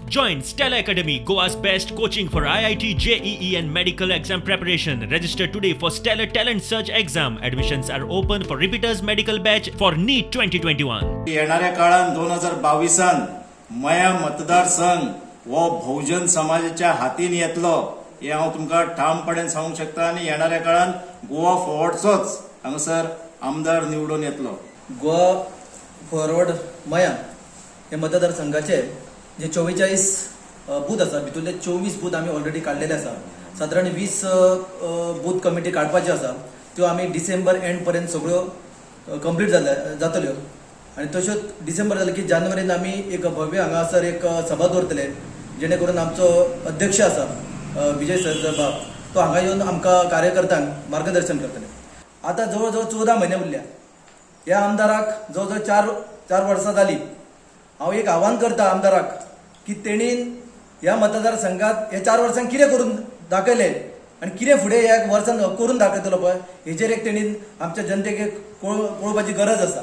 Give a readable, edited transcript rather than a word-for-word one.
Join Stella Academy, Goa's best coaching for IIT, JEE and medical exam preparation. Register today for Stellar Talent Search exam. Admissions are open for repeaters medical batch for NEET 2021. येणाऱ्या काळात 2022 मया मतदारसंघ व बहुजन समाजाच्या हातीन येतलो हे हांव तुमकां ठामपणान सांगूंक शकता आणि येणाऱ्या काळात गोवा फॉरवर्डचोच हांगासर आमदार निवडून येतलो. गोवा फॉरवर्ड मया हे मतदारसंघाचे जे 44 बूथ आसा भितूरले 24 बूथ आमी ऑलरेडी काढलेले आसा. साधारण 20 बूथ कमिटी काडपाच्यो आसा त्यो आमी डिसेंबर एंड पर्यंत सगळ्यो कंप्लीट जातल्यो आणि तश्योच डिसेंबर जाले की जानेवारीन आमी एक भव्य हांगासर एक सभा दवरतले जेणे करून आमचो अध्यक्ष आसा विजय सरदेसाय तो हांगा येवन आमकां कार्यकर्त्यांक मार्गदर्शन करतले. आता जवळजवळ 14 म्हयने उरल्या. ह्या आमदाराक जवळजवळ 4 वर्सां जाली. हांव एक आव्हान करता आमदाराक की तेणीन ह्या मतदारसंघात हे 4 वर्सांक कितें करून दाखयलें आणि कितें फुडें ह्या वर्सान करून दाखयतलो पळय हेजेर एक तेणीन आमच्या जनतेक पळोवपाची गरज आसा.